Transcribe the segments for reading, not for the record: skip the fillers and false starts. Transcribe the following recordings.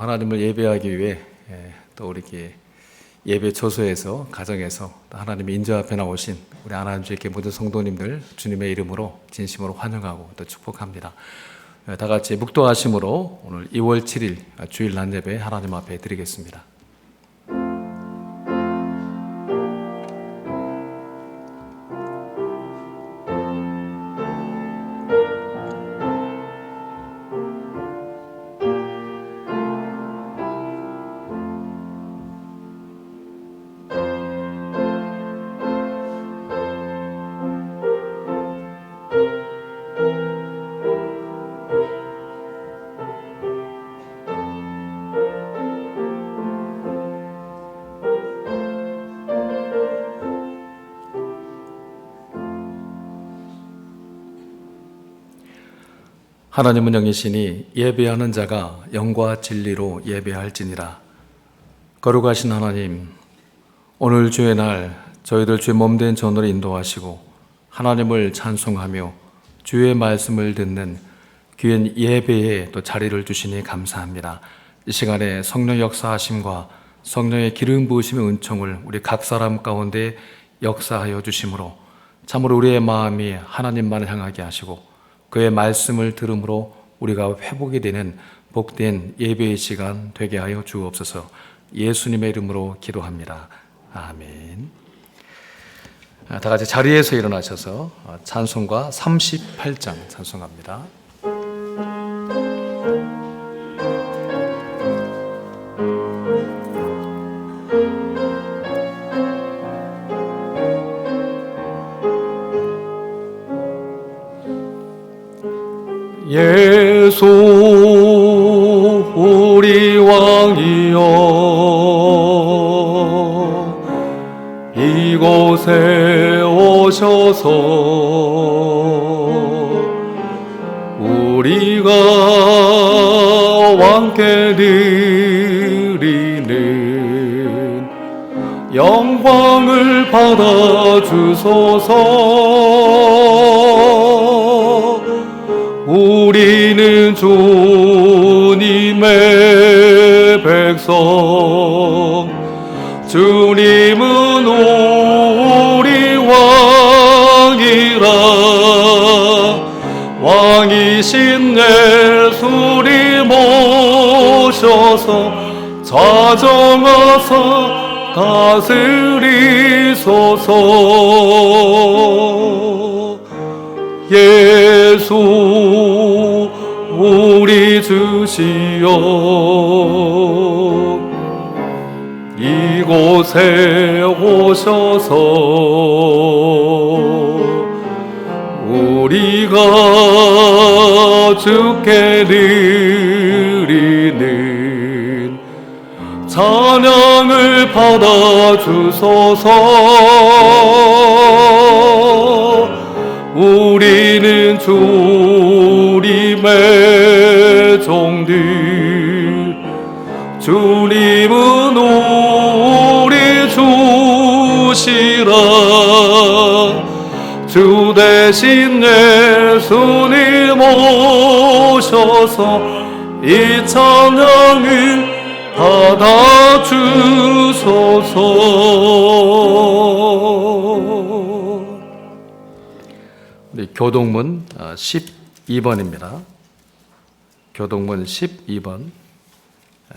하나님을 예배하기 위해 또 우리 예배 처소에서 가정에서 또 하나님의 인자 앞에 나오신 우리 하나님 주께 모든 성도님들 주님의 이름으로 진심으로 환영하고 또 축복합니다. 다 같이 묵도하심으로 오늘 2월 7일 주일 낮 예배 하나님 앞에 드리겠습니다. 하나님은 영이시니 예배하는 자가 영과 진리로 예배할지니라. 거룩하신 하나님, 오늘 주의 날 저희들 주의 몸된 전으로 인도하시고 하나님을 찬송하며 주의 말씀을 듣는 귀한 예배에 또 자리를 주시니 감사합니다. 이 시간에 성령 역사하심과 성령의 기름 부으심의 은총을 우리 각 사람 가운데 역사하여 주심으로 참으로 우리의 마음이 하나님만을 향하게 하시고 그의 말씀을 들음으로 우리가 회복이 되는 복된 예배의 시간 되게 하여 주옵소서. 예수님의 이름으로 기도합니다. 아멘. 다 같이 자리에서 일어나셔서 찬송가 38장 찬송합니다. 예수 우리 왕이여 이곳에 오셔서 우리가 왕께 드리는 영광을 받아주소서. 우리는 주님의 백성, 주님은 우리 왕이라. 왕이신 예수님 모셔서 자정하사 다스리소서. 예수 우리 주시여 이곳에 오셔서 우리가 주께 드리는 찬양을 받아주소서. 우리는 주님의 종들, 주님은 우리 주시라. 주 대신 예수님 오셔서 이 찬양을 받아주소서. 교동문 12번입니다. 교동문 12번,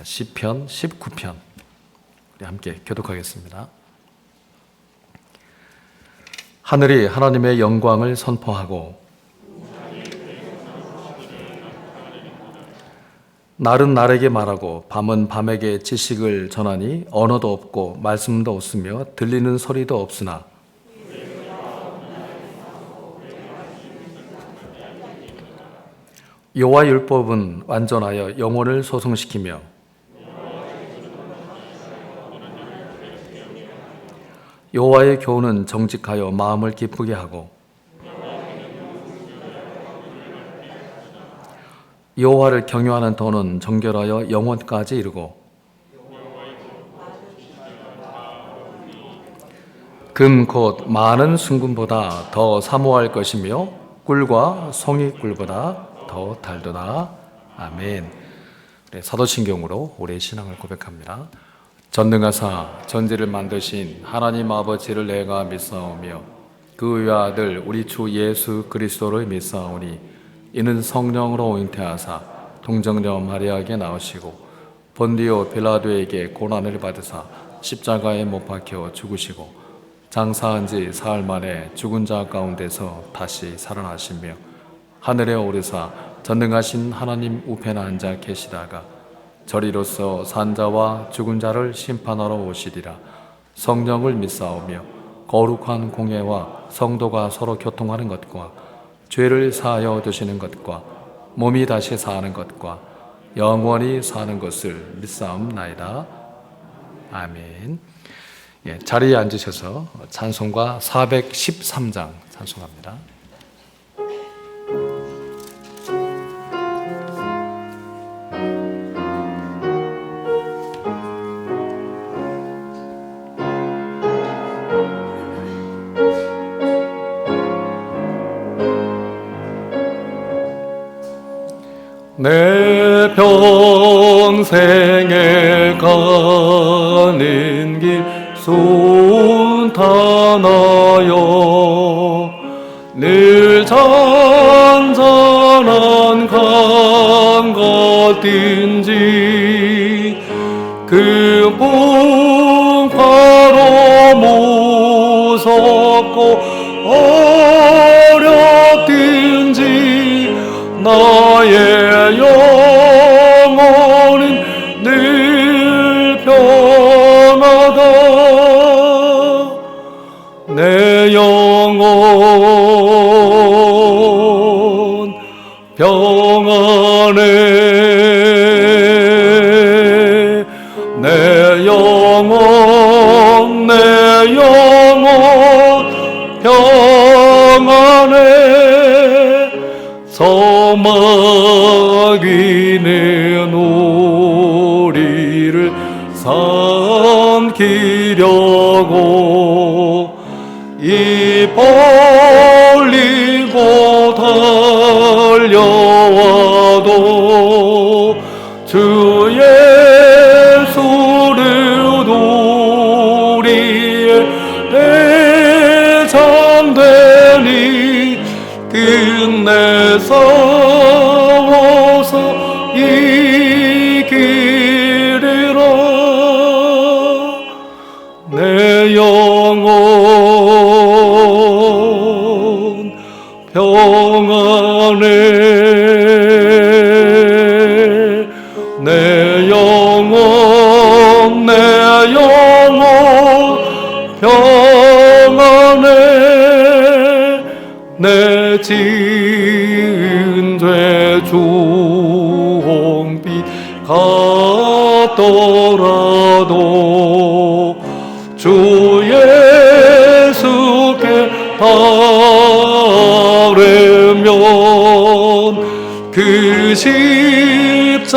시편 19편 우리 함께 교독하겠습니다. 하늘이 하나님의 영광을 선포하고 날은 날에게 말하고 밤은 밤에게 지식을 전하니 언어도 없고 말씀도 없으며 들리는 소리도 없으나 여호와 율법은 완전하여 영혼을 소성시키며 여호와의 교훈은 정직하여 마음을 기쁘게 하고 여호와를 경외하는 도는 정결하여 영혼까지 이르고 금 곧 많은 순금보다 더 사모할 것이며 꿀과 송이꿀보다 더 달도다. 아멘. 사도신경으로 우리의 신앙을 고백합니다. 전능하사 전지를 만드신 하나님 아버지를 내가 믿사오며 그 외아들 우리 주 예수 그리스도를 믿사오니 이는 성령으로 잉태하사 동정녀 마리아에게 나오시고 본디오 빌라도에게 고난을 받으사 십자가에 못 박혀 죽으시고 장사한 지 사흘 만에 죽은 자 가운데서 다시 살아나시며 하늘에 오르사 전능하신 하나님 우편에 앉아 계시다가 저리로서 산자와 죽은 자를 심판하러 오시리라. 성령을 믿사오며 거룩한 공예와 성도가 서로 교통하는 것과 죄를 사하여 두시는 것과 몸이 다시 사는 것과 영원히 사는 것을 믿사옵나이다. 아멘. 자리에 앉으셔서 찬송가 413장 찬송합니다. 내 평생에 가는 길 순탄하여 늘 잔잔한 강 같든지 그 풍파로 무섭고 어렵든지 나의 영혼은 늘 평하다. 내 영혼 평안해. 내 영혼 평안해. 서막이는 우리를 삼키려고 입 벌리고 달려와도 주 예수를 우리의 대장되니 끝내 싸워서 이기리라. 내 영혼 평안해. 내 영혼 평안해. 내 지은 죄 주홍빛 같더라도 주 예수께 따르면 그 십자가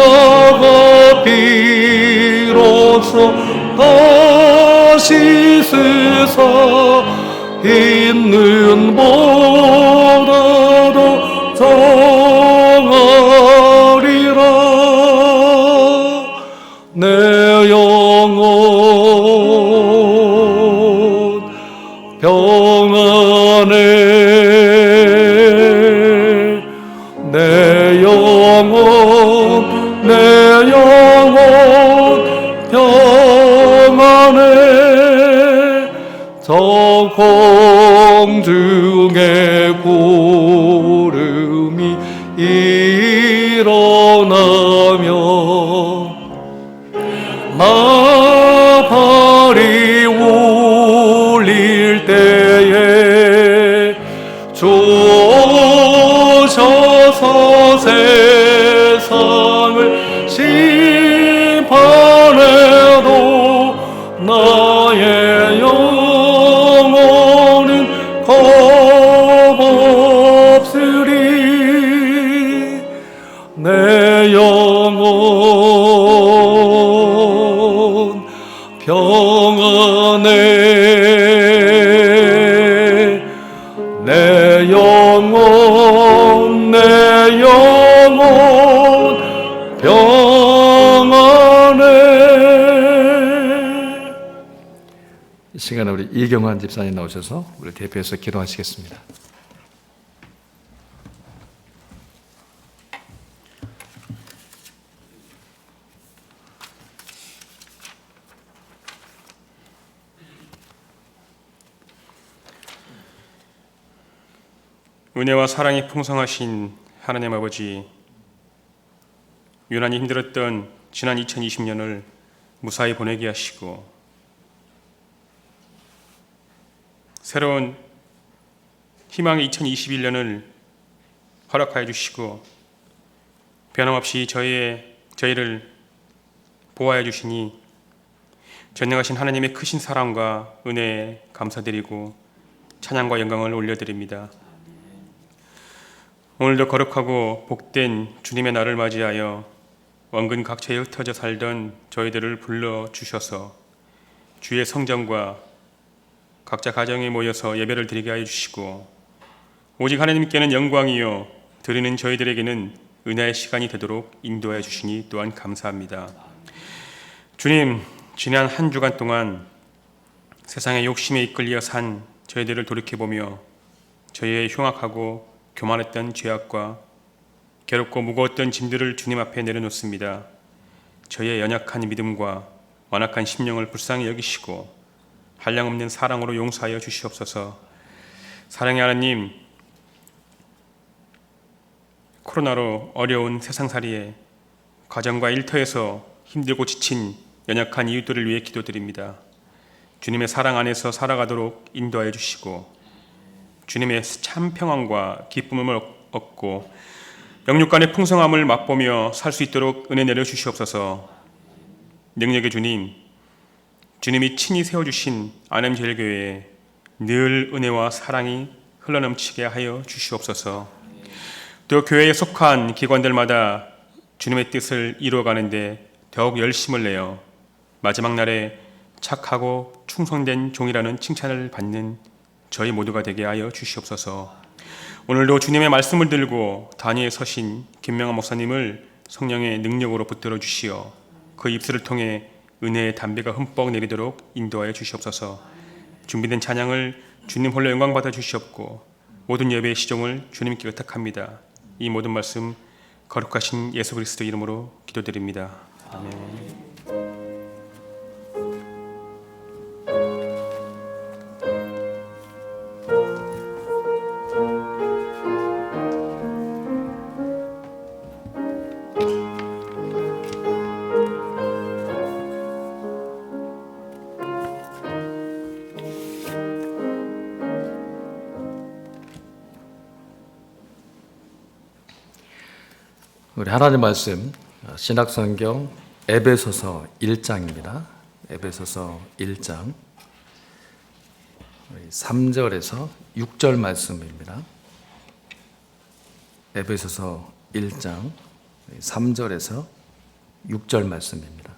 비로소 다시 쓰사 있는 보다도 정하리라. 내 영혼 평안해. 내 영혼 평안해. 저 공중에 구름이 일어나며 나팔이 울릴 때에 주 오셔서 세상을 심판해도 나의 영혼은 겁없으리. 내 영혼 평안해. 내 영혼 평안해. 시간에 우리 이경환 집사님 나오셔서 우리 대표해서 기도하시겠습니다. 은혜와 사랑이 풍성하신 하나님 아버지, 유난히 힘들었던 지난 2020년을 무사히 보내게 하시고 새로운 희망의 2021년을 허락하여 주시고 변함없이 저희를 보호하여 주시니 전능하신 하나님의 크신 사랑과 은혜에 감사드리고 찬양과 영광을 올려드립니다. 오늘도 거룩하고 복된 주님의 날을 맞이하여 원근 각처에 흩어져 살던 저희들을 불러주셔서 주의 성전과 각자 가정에 모여서 예배를 드리게 하여 주시고 오직 하나님께는 영광이요 드리는 저희들에게는 은혜의 시간이 되도록 인도하여 주시니 또한 감사합니다. 주님, 지난 한 주간 동안 세상의 욕심에 이끌려 산 저희들을 돌이켜보며 저희의 흉악하고 교만했던 죄악과 괴롭고 무거웠던 짐들을 주님 앞에 내려놓습니다. 저희의 연약한 믿음과 완악한 심령을 불쌍히 여기시고 한량없는 사랑으로 용서하여 주시옵소서. 사랑의 하나님, 코로나로 어려운 세상살이에 가정과 일터에서 힘들고 지친 연약한 이웃들을 위해 기도드립니다. 주님의 사랑 안에서 살아가도록 인도하여 주시고 주님의 참 평안과 기쁨을 얻고 영육간의 풍성함을 맛보며 살 수 있도록 은혜 내려주시옵소서. 능력의 주님, 주님이 친히 세워주신 안암제일교회에 늘 은혜와 사랑이 흘러넘치게 하여 주시옵소서. 또 교회에 속한 기관들마다 주님의 뜻을 이루어가는데 더욱 열심을 내어 마지막 날에 착하고 충성된 종이라는 칭찬을 받는 저희 모두가 되게 하여 주시옵소서. 오늘도 주님의 말씀을 들고 단위에 서신 김명환 목사님을 성령의 능력으로 붙들어 주시어 그 입술을 통해 은혜의 담비가 흠뻑 내리도록 인도하여 주시옵소서. 준비된 찬양을 주님 홀로 영광 받아 주시옵고 모든 예배의 시종을 주님께 의탁합니다. 이 모든 말씀 거룩하신 예수 그리스도 이름으로 기도드립니다. 아멘. 우리 하나님 말씀 신약성경 에베소서 1장입니다. 에베소서 1장 3절에서 6절 말씀입니다. 에베소서 1장 3절에서 6절 말씀입니다.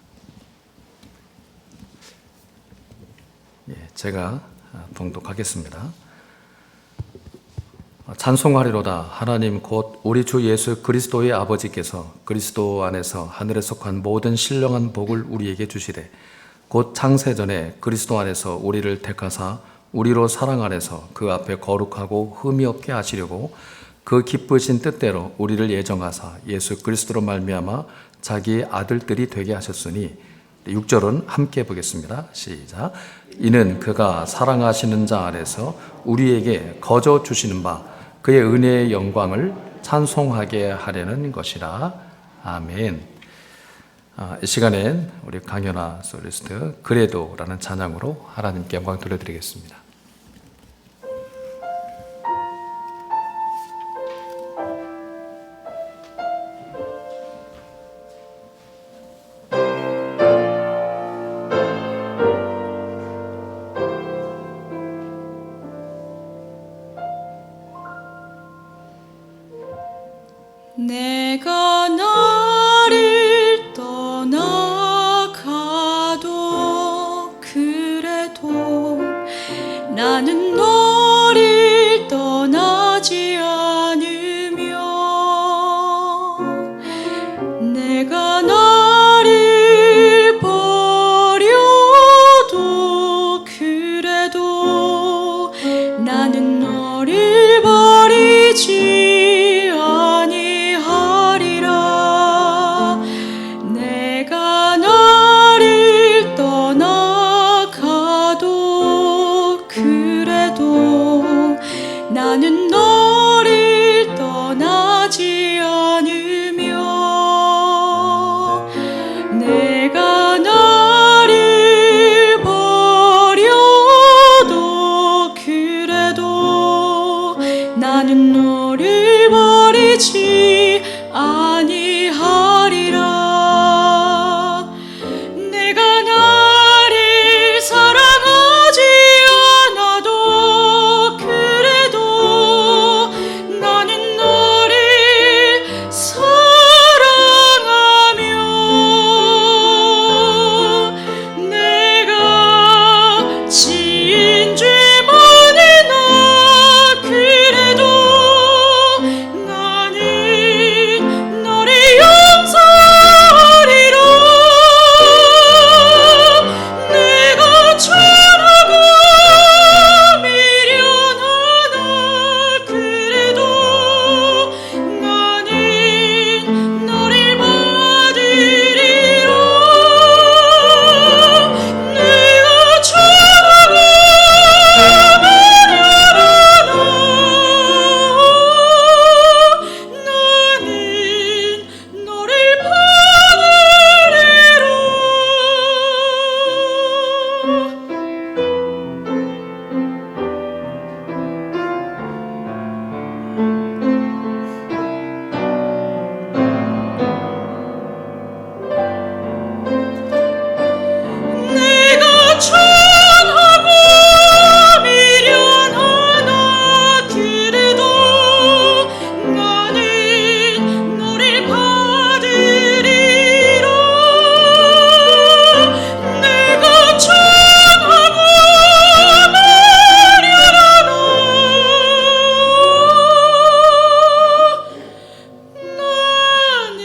제가 봉독하겠습니다. 찬송하리로다. 하나님 곧 우리 주 예수 그리스도의 아버지께서 그리스도 안에서 하늘에 속한 모든 신령한 복을 우리에게 주시되 곧 창세전에 그리스도 안에서 우리를 택하사 우리로 사랑 안에서 그 앞에 거룩하고 흠이 없게 하시려고 그 기쁘신 뜻대로 우리를 예정하사 예수 그리스도로 말미암아 자기의 아들들이 되게 하셨으니 6절은 함께 보겠습니다. 시작. 이는 그가 사랑하시는 자 안에서 우리에게 거저 주시는 바 그의 은혜의 영광을 찬송하게 하려는 것이라. 아멘. 이 시간엔 우리 강연아 솔리스트 그래도라는 찬양으로 하나님께 영광 돌려드리겠습니다. 내가 나를 떠나가도 그래도 나는 너를 떠나지 않으며 내가 나를 버려도 그래도 찬하고 미련하나 그래도 나는 너를 받으리라. 내가 찬하고 미련하나 나는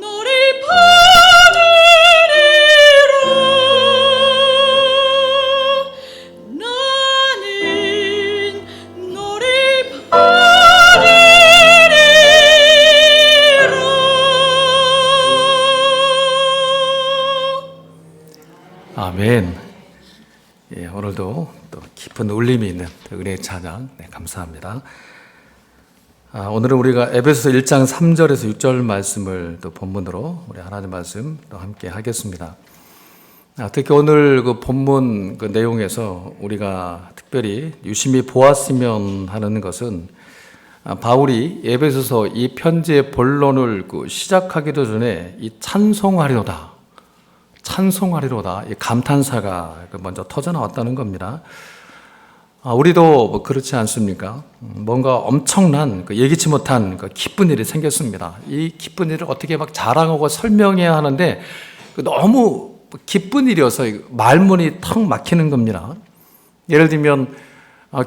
너를 받으리라. 나는 너를 받으리라. 아멘. 예, 오늘도 또 깊은 울림이 있는 은혜의 찬양 감사합니다. 오늘은 우리가 에베소서 1장 3절에서 6절 말씀을 또 본문으로 우리 하나님 말씀 또 함께 하겠습니다. 특히 오늘 그 본문 그 내용에서 우리가 특별히 유심히 보았으면 하는 것은 바울이 에베소서 이 편지의 본론을 시작하기도 전에 이 찬송하리로다, 이 감탄사가 먼저 터져 나왔다는 겁니다. 우리도 그렇지 않습니까? 뭔가 엄청난 예기치 못한 기쁜 일이 생겼습니다. 이 기쁜 일을 어떻게 막 자랑하고 설명해야 하는데 너무 기쁜 일이어서 말문이 턱 막히는 겁니다. 예를 들면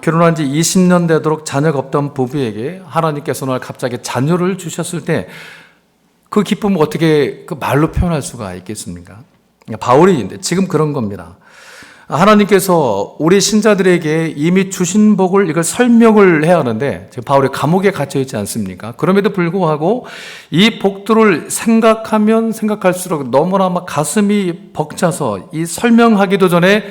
결혼한 지 20년 되도록 자녀가 없던 부부에게 하나님께서 오늘 갑자기 자녀를 주셨을 때 그 기쁨을 어떻게 말로 표현할 수가 있겠습니까? 바울이 지금 그런 겁니다. 하나님께서 우리 신자들에게 이미 주신 복을 이걸 설명을 해야 하는데 지금 바울이 감옥에 갇혀 있지 않습니까? 그럼에도 불구하고 이 복들을 생각하면 생각할수록 너무나 막 가슴이 벅차서 이 설명하기도 전에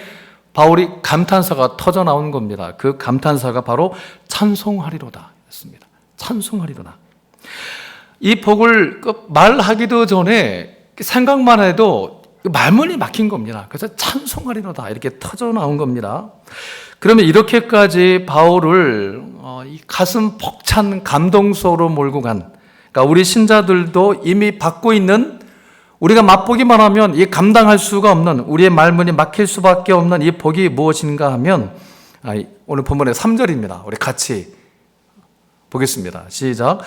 바울이 감탄사가 터져 나온 겁니다. 그 감탄사가 바로 찬송하리로다 였습니다. 찬송하리로다. 이 복을 말하기도 전에 생각만 해도 말문이 막힌 겁니다. 그래서 찬송하리로다 이렇게 터져 나온 겁니다. 그러면 이렇게까지 바울을 이 가슴 벅찬 감동 속으로 몰고 간, 그러니까 우리 신자들도 이미 받고 있는, 우리가 맛보기만 하면 이 감당할 수가 없는, 우리의 말문이 막힐 수밖에 없는 이 복이 무엇인가 하면 오늘 본문의 3절입니다. 우리 같이 보겠습니다. 시작.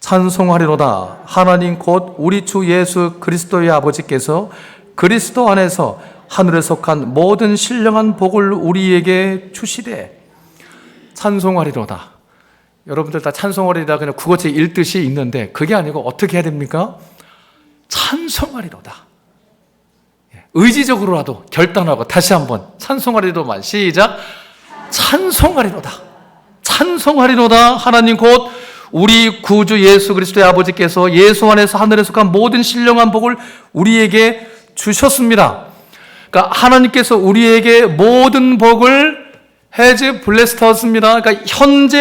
찬송하리로다. 하나님 곧 우리 주 예수 그리스도의 아버지께서 그리스도 안에서 하늘에 속한 모든 신령한 복을 우리에게 주시되. 찬송하리로다. 여러분들 다 찬송하리로다 그냥 국어책 읽듯이 읽는데 그게 아니고 어떻게 해야 됩니까? 찬송하리로다. 의지적으로라도 결단하고 다시 한번 찬송하리로만. 시작. 찬송하리로다. 찬송하리로다. 하나님 곧 우리 구주 예수 그리스도의 아버지께서 예수 안에서 하늘에 속한 모든 신령한 복을 우리에게 주셨습니다. 그러니까 하나님께서 우리에게 모든 복을 has blessed us입니다. 그러니까 현재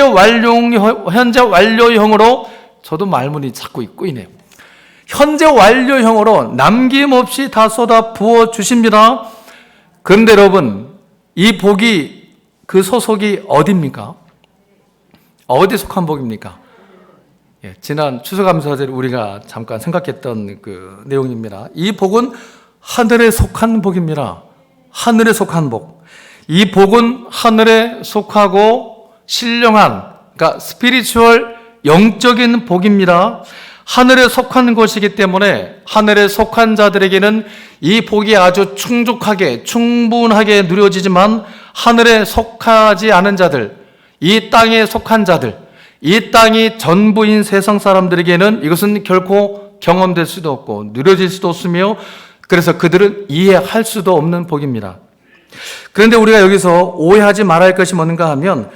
완료형으로 저도 말문이 자꾸 꼬이네요. 현재 완료형으로 남김없이 다 쏟아 부어 주십니다. 그런데 여러분, 이 복이 그 소속이 어디입니까? 어디에 속한 복입니까? 지난 추수감사절에 우리가 잠깐 생각했던 그 내용입니다. 이 복은 하늘에 속한 복입니다. 하늘에 속한 복. 이 복은 하늘에 속하고 신령한, 그러니까 스피리추얼 영적인 복입니다. 하늘에 속한 것이기 때문에 하늘에 속한 자들에게는 이 복이 아주 충분하게 누려지지만 하늘에 속하지 않은 자들, 이 땅에 속한 자들, 이 땅이 전부인 세상 사람들에게는 이것은 결코 경험될 수도 없고 누려질 수도 없으며 그래서 그들은 이해할 수도 없는 복입니다. 그런데 우리가 여기서 오해하지 말아야 할 것이 뭔가 하면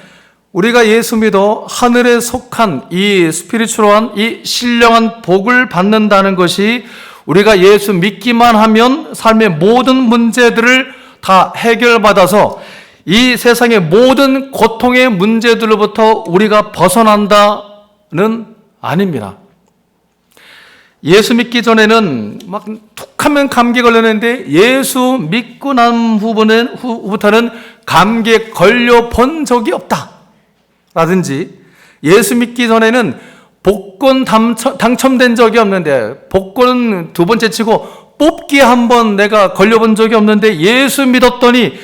우리가 예수 믿어 하늘에 속한 이 스피리추얼한 이 신령한 복을 받는다는 것이 우리가 예수 믿기만 하면 삶의 모든 문제들을 다 해결받아서 이 세상의 모든 고통의 문제들로부터 우리가 벗어난다는 아닙니다. 예수 믿기 전에는 막 툭하면 감기 걸렸는데 예수 믿고 난 후부터는 감기에 걸려 본 적이 없다 라든지, 예수 믿기 전에는 복권 당첨된 적이 없는데 복권 두 번째 치고 뽑기에 한번 내가 걸려본 적이 없는데 예수 믿었더니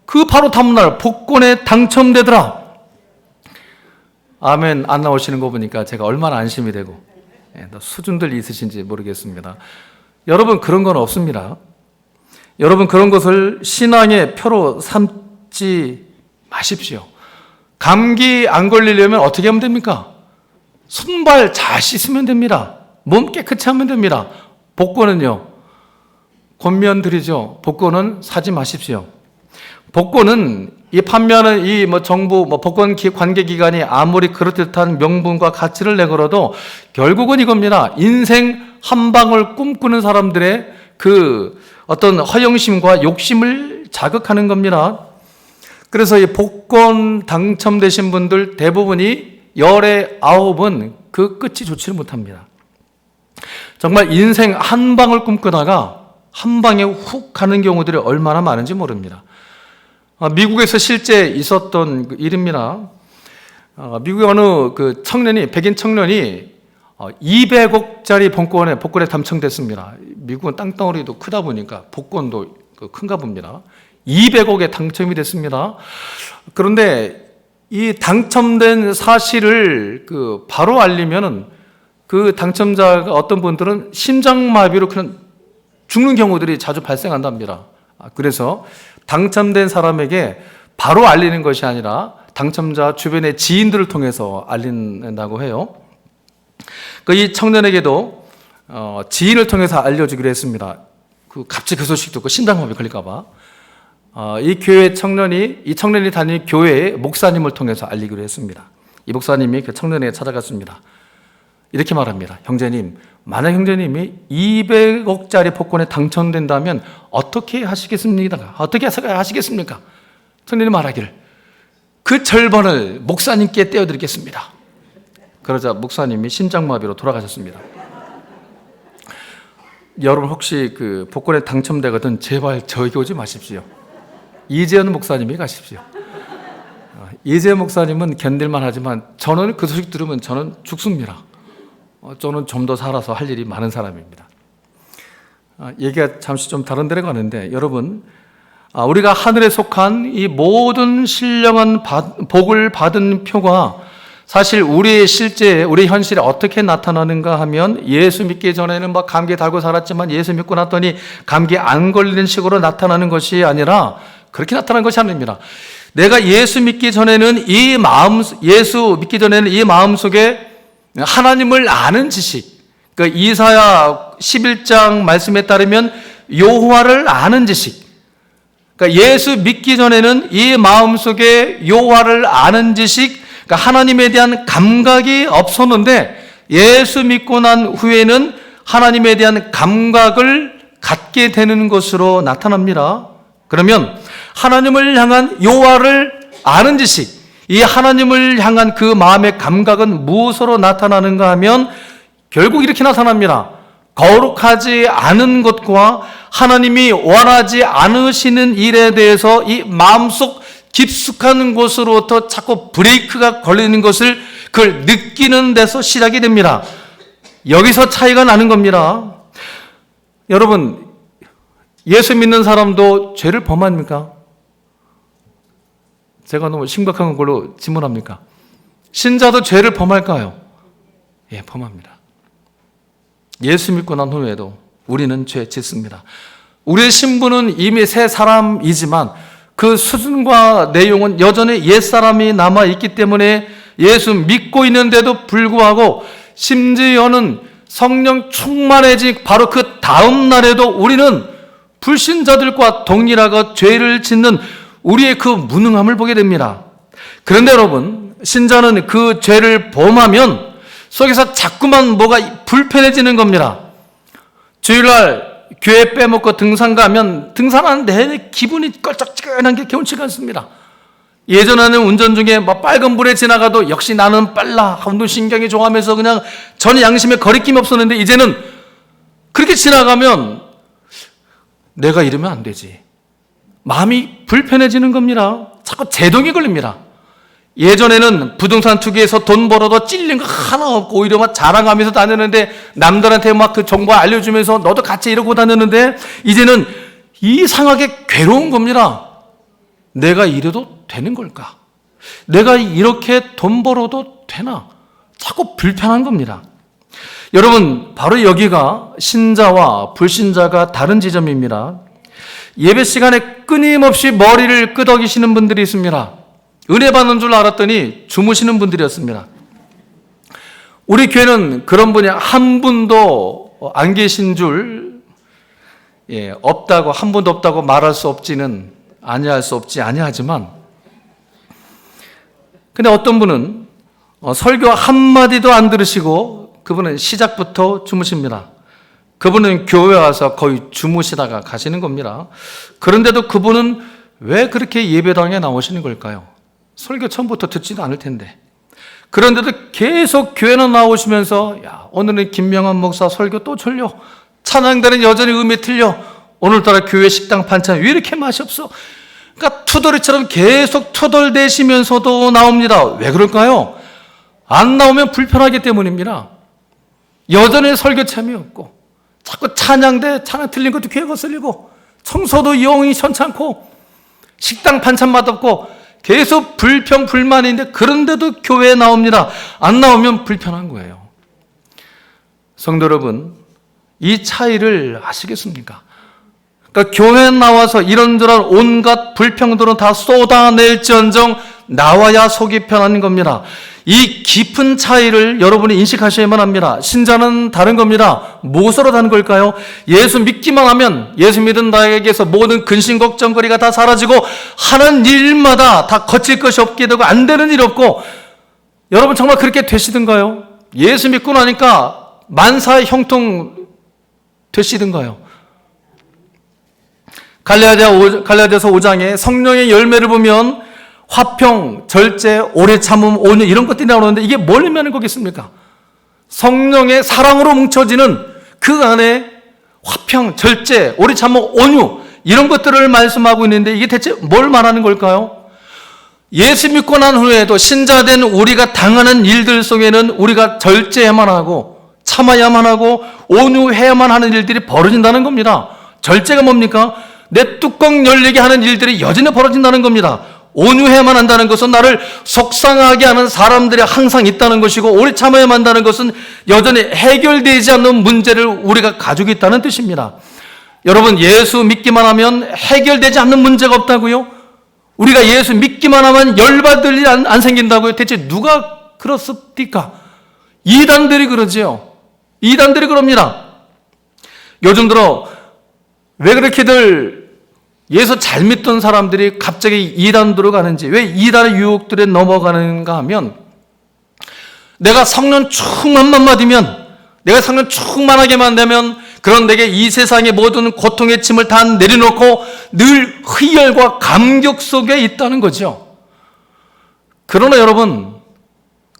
그 바로 다음날 복권에 당첨되더라. 아멘 안 나오시는 거 보니까 제가 얼마나 안심이 되고 수준들 있으신지 모르겠습니다. 여러분 그런 건 없습니다. 여러분 그런 것을 신앙의 표로 삼지 마십시오. 감기 안 걸리려면 어떻게 하면 됩니까? 손발 잘 씻으면 됩니다. 몸 깨끗이 하면 됩니다. 복권은요, 권면 드리죠. 복권은 사지 마십시오. 복권은 이 판매하는 이 정부 복권 관계 기관이 아무리 그럴듯한 명분과 가치를 내걸어도 결국은 이겁니다. 인생 한 방울 꿈꾸는 사람들의 그 어떤 허영심과 욕심을 자극하는 겁니다. 그래서 이 복권 당첨되신 분들 대부분이 열의 9은 그 끝이 좋지를 못합니다. 정말 인생 한 방울 꿈꾸다가 한 방에 훅 가는 경우들이 얼마나 많은지 모릅니다. 미국에서 실제 있었던 그 일입니다. 미국의 어느 그 청년이, 백인 청년이 200억짜리 복권에 당첨됐습니다. 미국은 땅덩어리도 크다 보니까 복권도 큰가 봅니다. 200억에 당첨이 됐습니다. 그런데 이 당첨된 사실을 바로 알리면은 그 당첨자가 어떤 분들은 심장마비로 그냥 죽는 경우들이 자주 발생한답니다. 그래서 당첨된 사람에게 바로 알리는 것이 아니라 당첨자 주변의 지인들을 통해서 알린다고 해요. 이 청년에게도 지인을 통해서 알려주기로 했습니다. 갑자기 그 소식 듣고 심장마비 걸릴까봐. 이 청년이 다니는 교회의 목사님을 통해서 알리기로 했습니다. 이 목사님이 그 청년에게 찾아갔습니다. 이렇게 말합니다. 형제님, 만약 형제님이 200억짜리 복권에 당첨된다면 어떻게 하시겠습니까? 어떻게 하시겠습니까? 청년이 말하기를 그 절반을 목사님께 떼어드리겠습니다. 그러자 목사님이 심장마비로 돌아가셨습니다. 여러분 혹시 그 복권에 당첨되거든 제발 저에게 오지 마십시오. 이재현 목사님이 가십시오. 이재현 목사님은 견딜만 하지만 저는 그 소식 들으면 저는 죽습니다. 저는 좀 더 살아서 할 일이 많은 사람입니다. 얘기가 잠시 좀 다른 데로 가는데 여러분, 우리가 하늘에 속한 이 모든 신령한 복을 받은 표가 사실 우리의 현실에 어떻게 나타나는가 하면 예수 믿기 전에는 감기에 달고 살았지만 예수 믿고 났더니 감기 안 걸리는 식으로 나타나는 것이 아니라 그렇게 나타나는 것이 아닙니다. 내가 예수 믿기 전에는 이 마음 속에 하나님을 아는 지식, 그러니까 이사야 11장 말씀에 따르면 여호와를 아는 지식, 그러니까 예수 믿기 전에는 이 마음속에 여호와를 아는 지식, 그러니까 하나님에 대한 감각이 없었는데 예수 믿고 난 후에는 하나님에 대한 감각을 갖게 되는 것으로 나타납니다. 그러면 하나님을 향한 여호와를 아는 지식, 이 하나님을 향한 그 마음의 감각은 무엇으로 나타나는가 하면 결국 이렇게 나타납니다. 거룩하지 않은 것과 하나님이 원하지 않으시는 일에 대해서 이 마음속 깊숙한 곳으로부터 자꾸 브레이크가 걸리는 것을 그걸 느끼는 데서 시작이 됩니다. 여기서 차이가 나는 겁니다. 여러분, 예수 믿는 사람도 죄를 범합니까? 제가 너무 심각한 걸로 질문합니까? 신자도 죄를 범할까요? 예, 범합니다. 예수 믿고 난 후에도 우리는 죄 짓습니다. 우리의 신분은 이미 새 사람이지만 그 수준과 내용은 여전히 옛사람이 남아있기 때문에 예수 믿고 있는데도 불구하고 심지어는 성령 충만해진 바로 그 다음 날에도 우리는 불신자들과 동일하게 죄를 짓는 우리의 그 무능함을 보게 됩니다. 그런데 여러분, 신자는 그 죄를 범하면 속에서 자꾸만 뭐가 불편해지는 겁니다. 주일날 교회 빼먹고 등산 가면 등산하는 내내 기분이 껄쩍지근한 게 개운치가 않습니다. 예전에는 운전 중에 빨간불에 지나가도 역시 나는 빨라, 운동신경이 좋아하면서 그냥 전혀 양심에 거리낌이 없었는데 이제는 그렇게 지나가면 내가 이러면 안 되지. 마음이 불편해지는 겁니다. 자꾸 제동이 걸립니다. 예전에는 부동산 투기에서 돈 벌어도 찔린 거 하나 없고 오히려 막 자랑하면서 다녔는데 남들한테 막 그 정보 알려주면서 너도 같이 이러고 다녔는데 이제는 이상하게 괴로운 겁니다. 내가 이래도 되는 걸까? 내가 이렇게 돈 벌어도 되나? 자꾸 불편한 겁니다. 여러분, 바로 여기가 신자와 불신자가 다른 지점입니다. 예배 시간에 끊임없이 머리를 끄덕이시는 분들이 있습니다. 은혜 받는 줄 알았더니 주무시는 분들이었습니다. 우리 교회는 그런 분이 한 분도 안 계신 줄, 없다고, 한 분도 없다고 말할 수 없지는 아니할 수 없지 아니하지만, 근데 어떤 분은 설교 한마디도 안 들으시고 그분은 시작부터 주무십니다. 그분은 교회 와서 거의 주무시다가 가시는 겁니다. 그런데도 그분은 왜 그렇게 예배당에 나오시는 걸까요? 설교 처음부터 듣지도 않을 텐데. 그런데도 계속 교회는 나오시면서 야, 오늘은 김명환 목사 설교 또 졸려. 찬양단은 여전히 음이 틀려. 오늘따라 교회 식당 반찬 왜 이렇게 맛이 없어? 그러니까 투덜이처럼 계속 투덜대시면서도 나옵니다. 왜 그럴까요? 안 나오면 불편하기 때문입니다. 여전히 설교 참여없고 자꾸 찬양 틀린 것도 귀에 거슬리고 청소도 영이 현찮고 식당 반찬 맛없고 계속 불평 불만인데 그런데도 교회에 나옵니다. 안 나오면 불편한 거예요. 성도 여러분, 이 차이를 아시겠습니까? 그러니까 교회에 나와서 이런저런 온갖 불평들은 다 쏟아낼지언정 나와야 속이 편한 겁니다. 이 깊은 차이를 여러분이 인식하셔야만 합니다. 신자는 다른 겁니다. 무엇으로 다른 걸까요? 예수 믿기만 하면 예수 믿은 나에게서 모든 근심 걱정거리가 다 사라지고 하는 일마다 다 거칠 것이 없게 되고 안 되는 일 없고, 여러분 정말 그렇게 되시던가요? 예수 믿고 나니까 만사의 형통 되시던가요? 갈라디아서 5장에 성령의 열매를 보면 화평, 절제, 오래 참음, 온유 이런 것들이 나오는데 이게 뭘 의미하는 거겠습니까? 성령의 사랑으로 뭉쳐지는 그 안에 화평, 절제, 오래 참음, 온유 이런 것들을 말씀하고 있는데 이게 대체 뭘 말하는 걸까요? 예수 믿고 난 후에도 신자된 우리가 당하는 일들 속에는 우리가 절제해야만 하고 참아야만 하고 온유해야만 하는 일들이 벌어진다는 겁니다. 절제가 뭡니까? 내 뚜껑 열리게 하는 일들이 여전히 벌어진다는 겁니다. 온유해야만 한다는 것은 나를 속상하게 하는 사람들이 항상 있다는 것이고, 오래 참아야만 한다는 것은 여전히 해결되지 않는 문제를 우리가 가지고 있다는 뜻입니다. 여러분, 예수 믿기만 하면 해결되지 않는 문제가 없다고요? 우리가 예수 믿기만 하면 열받을 일 안 생긴다고요? 대체 누가 그렇습니까? 이단들이 그러지요. 이단들이 그럽니다. 요즘 들어 왜 그렇게들 예수 잘 믿던 사람들이 갑자기 이단으로 가는지, 왜 이단의 유혹들에 넘어가는가 하면, 내가 성령 충만만 받으면, 내가 성령 충만하게만 되면 그런 내게 이 세상의 모든 고통의 짐을 다 내려놓고 늘 희열과 감격 속에 있다는 거죠. 그러나 여러분,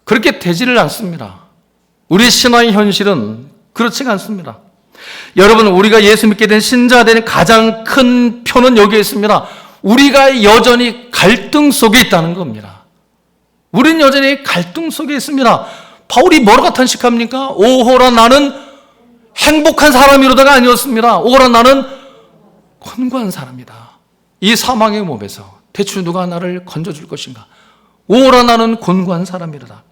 그렇게 되지를 않습니다. 우리 신앙의 현실은 그렇지가 않습니다. 여러분, 우리가 예수 믿게 된 신자가 되는 가장 큰 표는 여기에 있습니다. 우리가 여전히 갈등 속에 있다는 겁니다. 우리는 여전히 갈등 속에 있습니다. 바울이 뭐라고 탄식합니까? 오호라 나는 행복한 사람이로다가 아니었습니다. 오호라 나는 곤고한 사람이다. 이 사망의 몸에서 대체 누가 나를 건져줄 것인가? 오호라 나는 곤고한 사람이로다.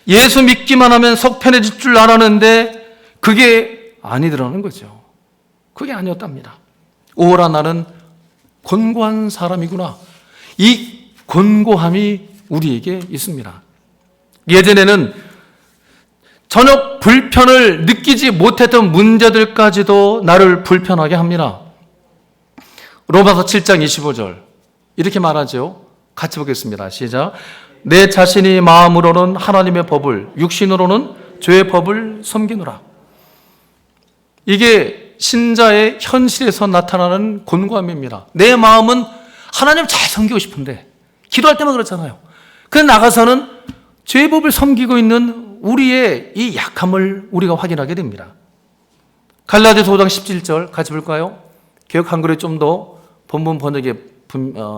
예수 믿기만 하면 속 편해질 줄 알았는데 그게 아니더라는 거죠. 그게 아니었답니다. 오호라 나는 곤고한 사람이구나. 이 곤고함이 우리에게 있습니다. 예전에는 전혀 불편을 느끼지 못했던 문제들까지도 나를 불편하게 합니다. 로마서 7장 25절 이렇게 말하죠. 같이 보겠습니다. 시작. 내 자신이 마음으로는 하나님의 법을, 육신으로는 죄의 법을 섬기노라. 이게 신자의 현실에서 나타나는 곤고함입니다. 내 마음은 하나님 잘 섬기고 싶은데 기도할 때만 그렇잖아요. 그래서 나가서는 죄의 법을 섬기고 있는 우리의 이 약함을 우리가 확인하게 됩니다. 갈라디아서 5장 17절 같이 볼까요? 개역 한글에 좀 더 본문 번역에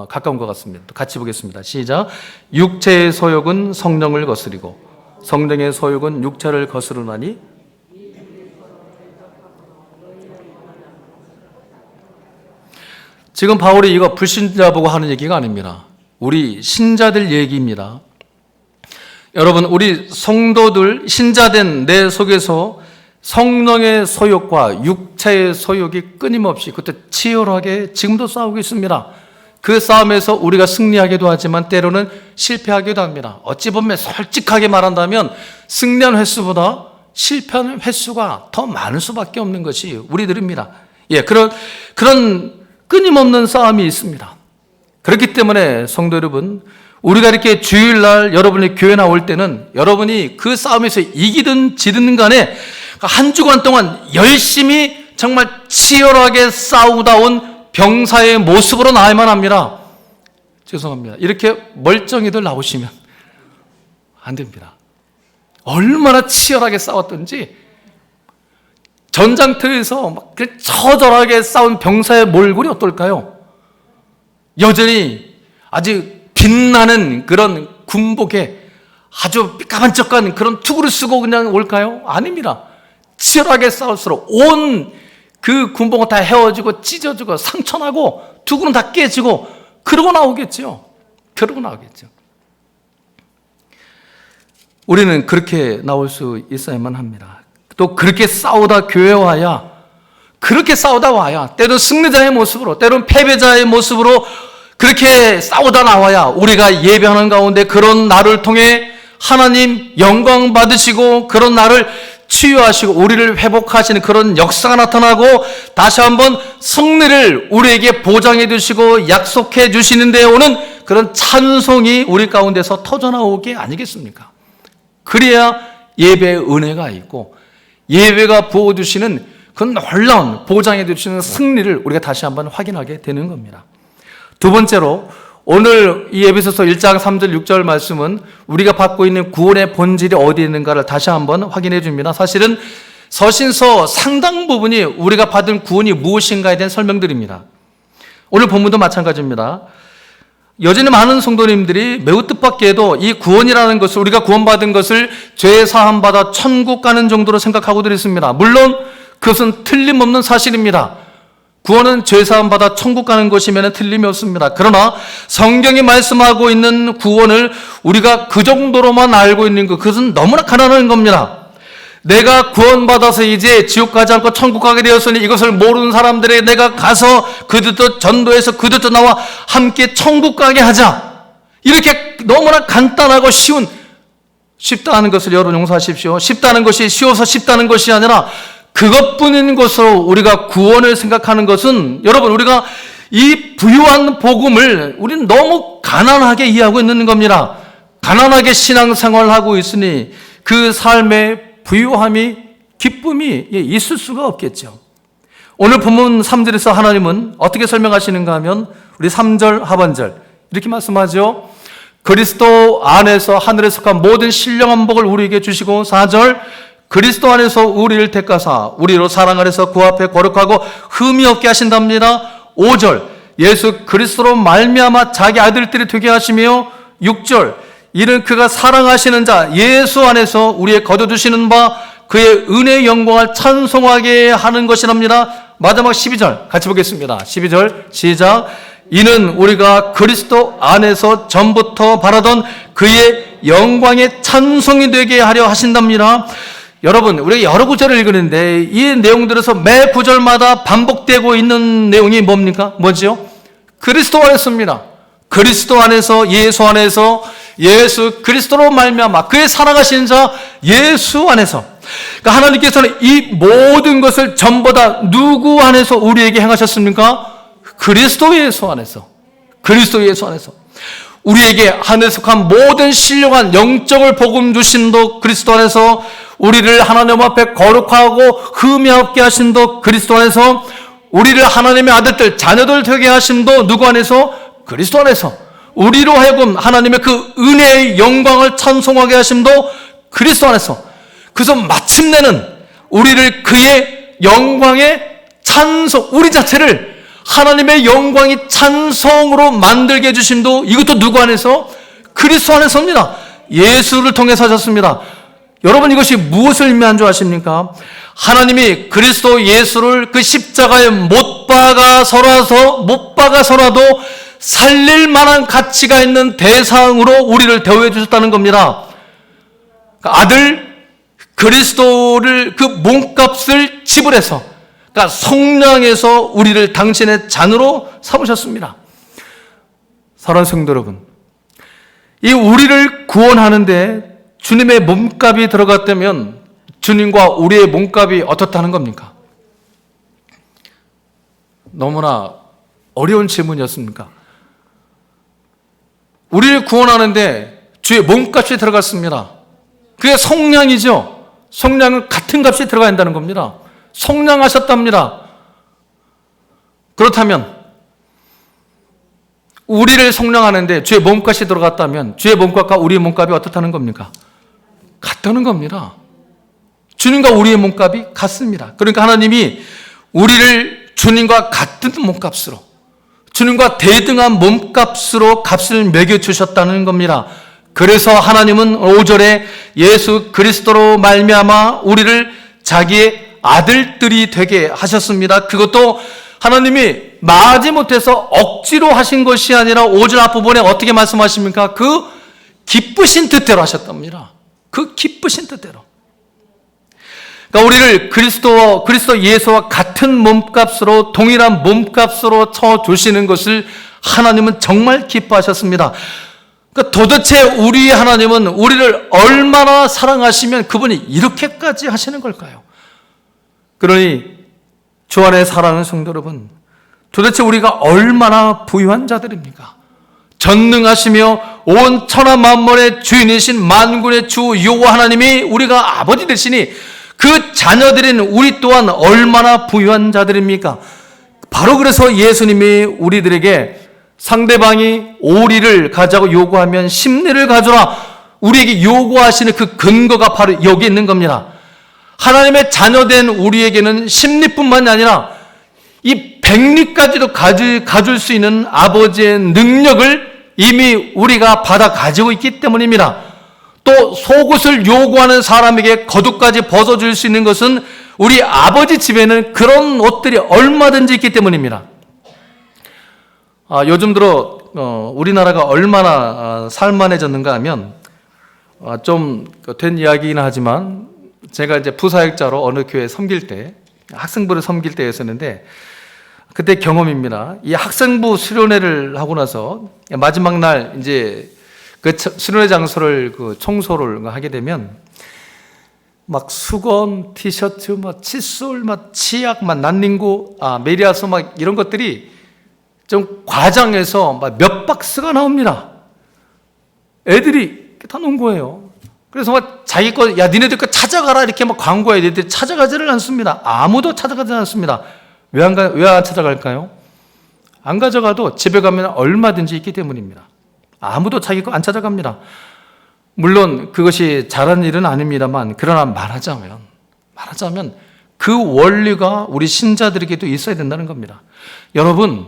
가까운 것 같습니다. 같이 보겠습니다. 시작. 육체의 소욕은 성령을 거스리고 성령의 소욕은 육체를 거스르나니 지금 바울이 이거 불신자 보고 하는 얘기가 아닙니다. 우리 신자들 얘기입니다. 여러분, 우리 성도들, 신자된 내 속에서 성령의 소욕과 육체의 소욕이 끊임없이 그때 치열하게 지금도 싸우고 있습니다. 그 싸움에서 우리가 승리하기도 하지만 때로는 실패하기도 합니다. 어찌 보면 솔직하게 말한다면 승리한 횟수보다 실패한 횟수가 더 많을 수밖에 없는 것이 우리들입니다. 예, 그런 끊임없는 싸움이 있습니다. 그렇기 때문에 성도 여러분, 우리가 이렇게 주일날 여러분이 교회 나올 때는 여러분이 그 싸움에서 이기든 지든 간에 한 주간 동안 열심히 정말 치열하게 싸우다 온 병사의 모습으로 나와야만 합니다. 죄송합니다. 이렇게 멀쩡히들 나오시면 안 됩니다. 얼마나 치열하게 싸웠던지 전장터에서 막 처절하게 싸운 병사의 몰골이 어떨까요? 여전히 아주 빛나는 그런 군복에 아주 삐까반쩍한 그런 투구를 쓰고 그냥 올까요? 아닙니다. 치열하게 싸울수록 온 그 군복은 다 헤어지고 찢어지고 상처나고 투구는 다 깨지고 그러고 나오겠죠. 그러고 나오겠죠. 우리는 그렇게 나올 수 있어야만 합니다. 또 그렇게 싸우다 교회 와야, 그렇게 싸우다 와야 때론 승리자의 모습으로, 때론 패배자의 모습으로 그렇게 싸우다 나와야 우리가 예배하는 가운데 그런 나를 통해 하나님 영광 받으시고 그런 나를 치유하시고 우리를 회복하시는 그런 역사가 나타나고 다시 한번 승리를 우리에게 보장해 주시고 약속해 주시는 데 오는 그런 찬송이 우리 가운데서 터져나오게 아니겠습니까? 그래야 예배의 은혜가 있고 예배가 부어주시는 그 놀라운 보장해 주시는 승리를 우리가 다시 한번 확인하게 되는 겁니다. 두 번째로 오늘 이 에베소서 1장 3절 6절 말씀은 우리가 받고 있는 구원의 본질이 어디에 있는가를 다시 한번 확인해 줍니다. 사실은 서신서 상당 부분이 우리가 받은 구원이 무엇인가에 대한 설명들입니다. 오늘 본문도 마찬가지입니다. 여전히 많은 성도님들이 매우 뜻밖에도 이 구원이라는 것을, 우리가 구원받은 것을 죄 사함 받아 천국 가는 정도로 생각하고들 있습니다. 물론 그것은 틀림없는 사실입니다. 구원은 죄 사함 받아 천국 가는 것이면 틀림이 없습니다. 그러나 성경이 말씀하고 있는 구원을 우리가 그 정도로만 알고 있는 것, 그것은 너무나 가난한 겁니다. 내가 구원받아서 이제 지옥 가지 않고 천국 가게 되었으니 이것을 모르는 사람들에게 내가 가서 그들도 전도해서 그들도 나와 함께 천국 가게 하자. 이렇게 너무나 간단하고 쉽다는 것을 여러분 용서하십시오. 쉽다는 것이 쉬워서 쉽다는 것이 아니라 그것뿐인 것으로 우리가 구원을 생각하는 것은, 여러분, 우리가 이 부유한 복음을 우리는 너무 가난하게 이해하고 있는 겁니다. 가난하게 신앙생활을 하고 있으니 그 삶의 부유함이, 기쁨이 있을 수가 없겠죠. 오늘 본문 3절에서 하나님은 어떻게 설명하시는가 하면 우리 3절 하반절 이렇게 말씀하죠. 그리스도 안에서 하늘에 속한 모든 신령한 복을 우리에게 주시고, 4절 그리스도 안에서 우리를 택하사 우리로 사랑 안에서 그 앞에 거룩하고 흠이 없게 하신답니다. 5절 예수 그리스도로 말미암아 자기 아들들이 되게 하시며, 6절 이는 그가 사랑하시는 자 예수 안에서 우리의 거둬주시는 바 그의 은혜의 영광을 찬송하게 하는 것이랍니다. 마지막 12절 같이 보겠습니다. 12절 시작. 이는 우리가 그리스도 안에서 전부터 바라던 그의 영광의 찬송이 되게 하려 하신답니다. 여러분, 우리가 여러 구절을 읽었는데 이 내용들에서 매 구절마다 반복되고 있는 내용이 뭡니까? 뭐죠? 그리스도 안에서입니다. 그리스도 안에서, 예수 안에서, 예수 그리스도로 말미암아 그의 사랑하시는 자 예수 안에서. 그러니까 하나님께서는 이 모든 것을 전부 다 누구 안에서 우리에게 행하셨습니까? 그리스도 예수 안에서. 그리스도 예수 안에서. 우리에게 하늘에 속한 모든 신령한 영적을 복음 주신도 그리스도 안에서, 우리를 하나님 앞에 거룩하고 흠이 없게 하신도 그리스도 안에서, 우리를 하나님의 아들들, 자녀들 되게 하신도 누구 안에서? 그리스도 안에서. 우리로 하여금 하나님의 그 은혜의 영광을 찬송하게 하심도 그리스도 안에서. 그래서 마침내는 우리를 그의 영광의 찬송, 우리 자체를 하나님의 영광이 찬송으로 만들게 해주심도 이것도 누구 안에서? 그리스도 안에서입니다. 예수를 통해서 하셨습니다. 여러분, 이것이 무엇을 의미한 줄 아십니까? 하나님이 그리스도 예수를 그 십자가에 못 박아서라도 살릴 만한 가치가 있는 대상으로 우리를 대우해 주셨다는 겁니다. 아들 그리스도를 그 몸값을 지불해서, 그러니까 성량에서 우리를 당신의 잔으로 삼으셨습니다. 사랑하는 성도 여러분, 이 우리를 구원하는데 주님의 몸값이 들어갔다면 주님과 우리의 몸값이 어떻다는 겁니까? 너무나 어려운 질문이었습니까? 우리를 구원하는데 주의 몸값이 들어갔습니다. 그게 성량이죠. 성량은 같은 값이 들어가야 한다는 겁니다. 성량하셨답니다. 그렇다면 우리를 성량하는데 주의 몸값이 들어갔다면 주의 몸값과 우리의 몸값이 어떻다는 겁니까? 같다는 겁니다. 주님과 우리의 몸값이 같습니다. 그러니까 하나님이 우리를 주님과 같은 몸값으로, 주님과 대등한 몸값으로 값을 매겨주셨다는 겁니다. 그래서 하나님은 5절에 예수 그리스도로 말미암아 우리를 자기의 아들들이 되게 하셨습니다. 그것도 하나님이 마지못해서 억지로 하신 것이 아니라 5절 앞부분에 어떻게 말씀하십니까? 그 기쁘신 뜻대로 하셨답니다. 그 기쁘신 뜻대로. 그러니까 우리를 그리스도 예수와 같은 몸값으로, 동일한 몸값으로 쳐주시는 것을 하나님은 정말 기뻐하셨습니다. 그러니까 도대체 우리 하나님은 우리를 얼마나 사랑하시면 그분이 이렇게까지 하시는 걸까요? 그러니 주 안에 사랑하는 성도 여러분, 도대체 우리가 얼마나 부유한 자들입니까? 전능하시며 온 천하 만물의 주인이신 만군의 주 여호와 하나님이 우리가 아버지 되시니 그 자녀들인 우리 또한 얼마나 부유한 자들입니까? 바로 그래서 예수님이 우리들에게 상대방이 오리를 가자고 요구하면 십리를 가져라, 우리에게 요구하시는 그 근거가 바로 여기 있는 겁니다. 하나님의 자녀된 우리에게는 십리뿐만이 아니라 이 백리까지도 가질 수 있는 아버지의 능력을 이미 우리가 받아 가지고 있기 때문입니다. 또 속옷을 요구하는 사람에게 겉옷까지 벗어줄 수 있는 것은 우리 아버지 집에는 그런 옷들이 얼마든지 있기 때문입니다. 요즘 들어 우리나라가 얼마나 살만해졌는가 하면 좀 된 이야기긴 하지만, 제가 이제 부사역자로 어느 교회 섬길 때, 학생부를 섬길 때였었는데, 그때 경험입니다. 이 학생부 수련회를 하고 나서 마지막 날 이제 그 수련회 장소를 청소를 하게 되면 막 수건, 티셔츠, 막 칫솔, 막 치약, 막 난닝구, 메리아소 막 이런 것들이 좀 과장해서 막 몇 박스가 나옵니다. 애들이 다 놓은 거예요. 그래서 막 자기 거, 야 니네들 거 찾아가라 이렇게 막 광고해. 애들이 찾아가지를 않습니다. 아무도 찾아가지 않습니다. 왜 안 찾아갈까요? 안 가져가도 집에 가면 얼마든지 있기 때문입니다. 아무도 자기 거 안 찾아갑니다. 물론 그것이 잘한 일은 아닙니다만, 그러나 말하자면 그 원리가 우리 신자들에게도 있어야 된다는 겁니다. 여러분,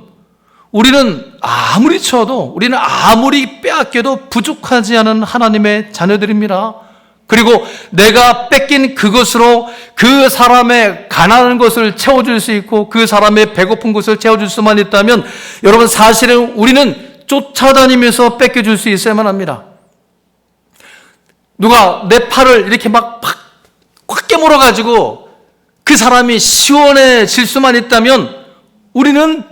우리는 아무리 쳐도, 우리는 아무리 빼앗겨도 부족하지 않은 하나님의 자녀들입니다. 그리고 내가 뺏긴 그것으로 그 사람의 가난한 것을 채워줄 수 있고 그 사람의 배고픈 것을 채워줄 수만 있다면, 여러분, 사실은 우리는 쫓아다니면서 뺏겨줄 수 있어야만 합니다. 누가 내 팔을 이렇게 막 꽉 깨물어가지고 그 사람이 시원해질 수만 있다면 우리는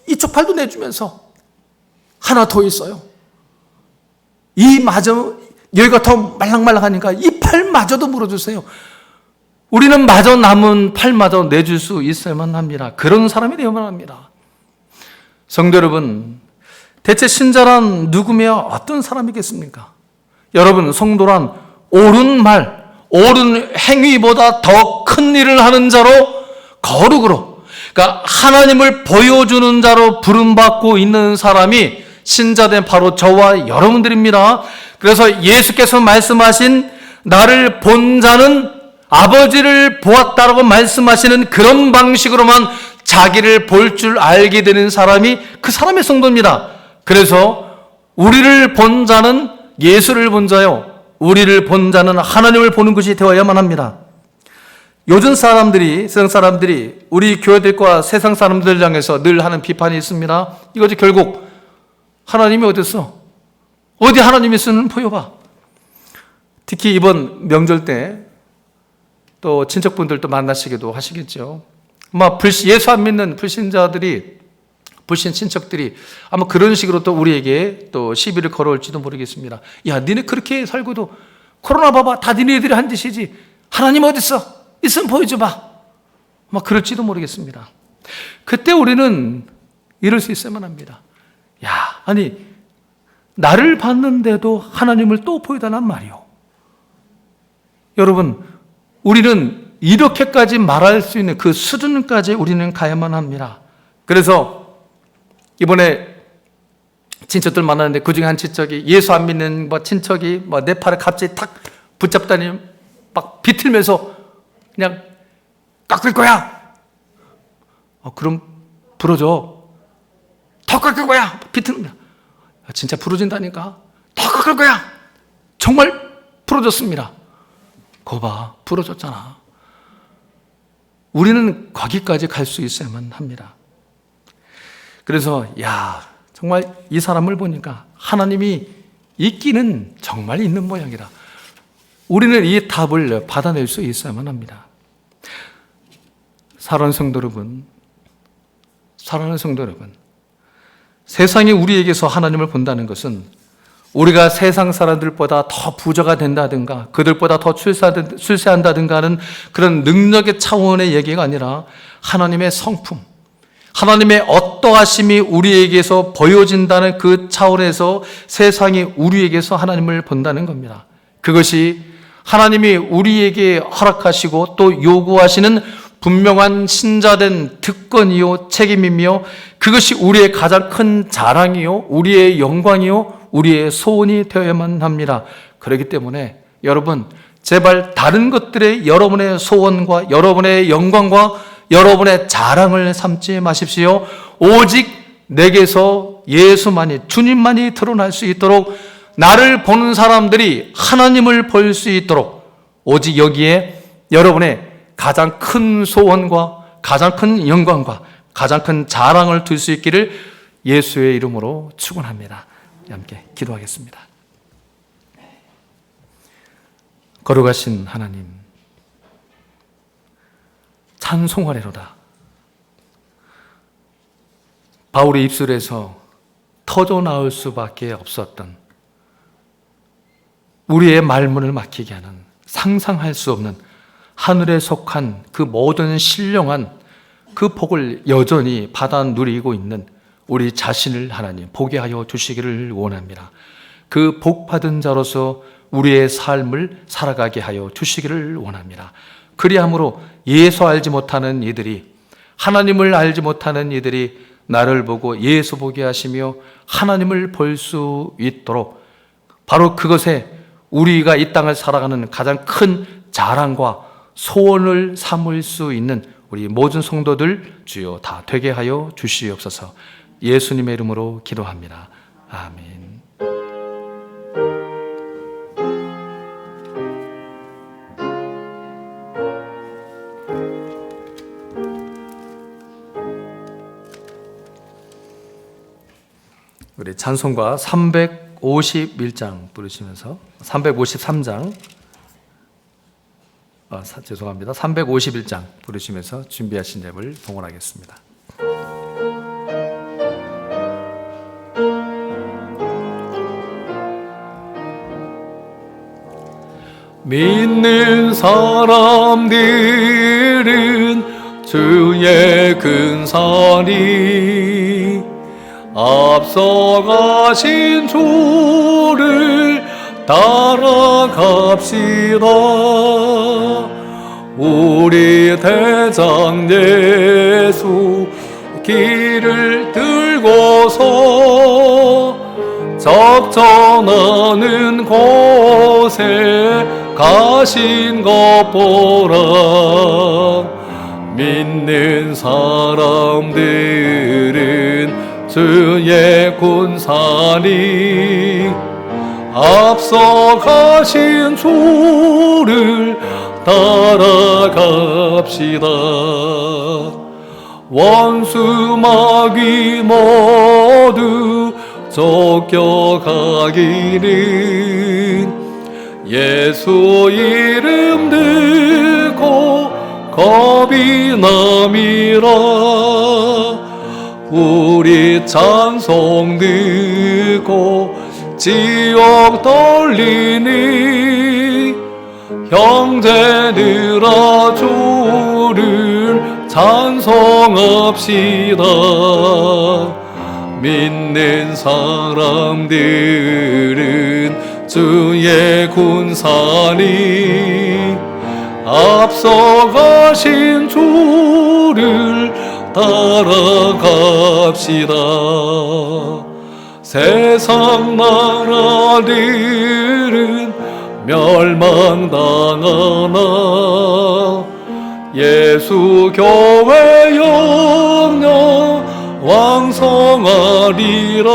이쪽 팔도 내주면서 하나 더 있어요. 여기가 더 말랑말랑하니까 이 팔마저도 물어주세요. 우리는 마저 남은 팔마저 내줄 수 있어야만 합니다. 그런 사람이 되어야만 합니다. 성도 여러분, 대체 신자란 누구며 어떤 사람이겠습니까? 여러분, 성도란 옳은 말, 옳은 행위보다 더 큰 일을 하는 자로, 거룩으로, 그러니까 하나님을 보여주는 자로 부름받고 있는 사람이 신자된 바로 저와 여러분들입니다. 그래서 예수께서 말씀하신 나를 본 자는 아버지를 보았다라고 말씀하시는 그런 방식으로만 자기를 볼 줄 알게 되는 사람이 그 사람의 성도입니다. 그래서 우리를 본 자는 예수를 본 자요, 우리를 본 자는 하나님을 보는 것이 되어야만 합니다. 요즘 사람들이, 세상 사람들이 우리 교회들과 세상 사람들 향해서 늘 하는 비판이 있습니다. 이거지, 결국 하나님이 어디 있어? 어디 하나님이 있으면 보여봐. 특히 이번 명절 때 또 친척분들도 만나시기도 하시겠죠. 아마 예수 안 믿는 불신자들이, 불신 친척들이 아마 그런 식으로 또 우리에게 또 시비를 걸어올지도 모르겠습니다. 야, 니네 그렇게 살고도 코로나 봐봐, 다 니네들이 한 짓이지, 하나님 어디 있어? 있으면 보여줘봐. 막 그럴지도 모르겠습니다. 그때 우리는 이럴 수 있어야만 합니다. 야, 아니 나를 봤는데도 하나님을 또 보여달란 말이요. 여러분, 우리는 이렇게까지 말할 수 있는 그 수준까지 우리는 가야만 합니다. 그래서 이번에 친척들 만났는데 그 중에 한 친척이, 예수 안 믿는 친척이 내 팔을 갑자기 탁 붙잡다니 막 비틀면서 그냥 깎을 거야. 그럼 부러져. 더 깎을 거야. 비틀면. 진짜 부러진다니까. 더 깎을 거야. 정말 부러졌습니다. 거봐, 부러졌잖아. 우리는 거기까지 갈 수 있어야만 합니다. 그래서 정말 이 사람을 보니까 하나님이 있기는 정말 있는 모양이다. 우리는 이 답을 받아낼 수 있어야만 합니다. 사랑하는 성도 여러분, 세상이 우리에게서 하나님을 본다는 것은 우리가 세상 사람들보다 더 부자가 된다든가 그들보다 더 출세한다든가 하는 그런 능력의 차원의 얘기가 아니라 하나님의 성품, 하나님의 어떠하심이 우리에게서 보여진다는 그 차원에서 세상이 우리에게서 하나님을 본다는 겁니다. 그것이 하나님이 우리에게 허락하시고 또 요구하시는 분명한 신자된 특권이요, 책임이며 그것이 우리의 가장 큰 자랑이요, 우리의 영광이요, 우리의 소원이 되어야만 합니다. 그렇기 때문에 여러분, 제발 다른 것들의 여러분의 소원과 여러분의 영광과 여러분의 자랑을 삼지 마십시오. 오직 내게서 예수만이, 주님만이 드러날 수 있도록, 나를 보는 사람들이 하나님을 볼 수 있도록 오직 여기에 여러분의 가장 큰 소원과 가장 큰 영광과 가장 큰 자랑을 둘 수 있기를 예수의 이름으로 축원합니다. 함께 기도하겠습니다. 거룩하신 하나님, 찬송하리로다. 바울의 입술에서 터져 나올 수밖에 없었던, 우리의 말문을 막히게 하는, 상상할 수 없는 하늘에 속한 그 모든 신령한 그 복을 여전히 받아 누리고 있는 우리 자신을 하나님 보게 하여 주시기를 원합니다. 그 복 받은 자로서 우리의 삶을 살아가게 하여 주시기를 원합니다. 그리함으로 예수 알지 못하는 이들이, 하나님을 알지 못하는 이들이 나를 보고 예수 보게 하시며 하나님을 볼 수 있도록, 바로 그것에 우리가 이 땅을 살아가는 가장 큰 자랑과 소원을 삼을 수 있는 우리 모든 성도들 주여 다 되게 하여 주시옵소서. 예수님의 이름으로 기도합니다. 아멘. 우리 찬송가 351장 부르시면서 353장 351장 부르시면서 준비하신 예물 봉헌하겠습니다. 믿는 사람들은 주의 근사리 앞서가신 주를 따라갑시다. 우리 대장 예수 길을 들고서 적전하는 곳에 가신 것 보라. 믿는 사람들은 주의 군사니 앞서가신 주를 따라갑시다. 원수 마귀 모두 쫓겨가기는 예수 이름 듣고 겁이 남이라. 우리 찬송 듣고 지옥 떨리니 형제들아 주를 찬송합시다. 믿는 사람들은 주의 군사니 앞서가신 주를 따라갑시다. 세상 나라들은 멸망당하나 예수 교회 영영 왕성하리라.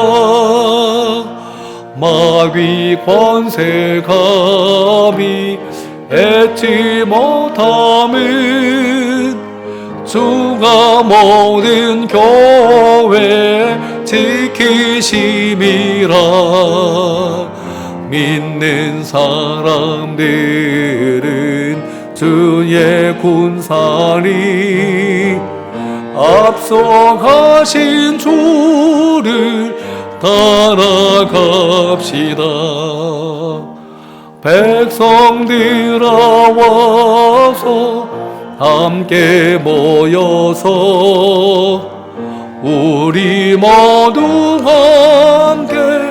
마귀 권세 감히 애지 못함은 주가 모든 교회 지키심이라. 믿는 사람들은 주의 군사니 앞서가신 주를 따라갑시다. 백성들아 와서 함께 모여서 우리 모두 함께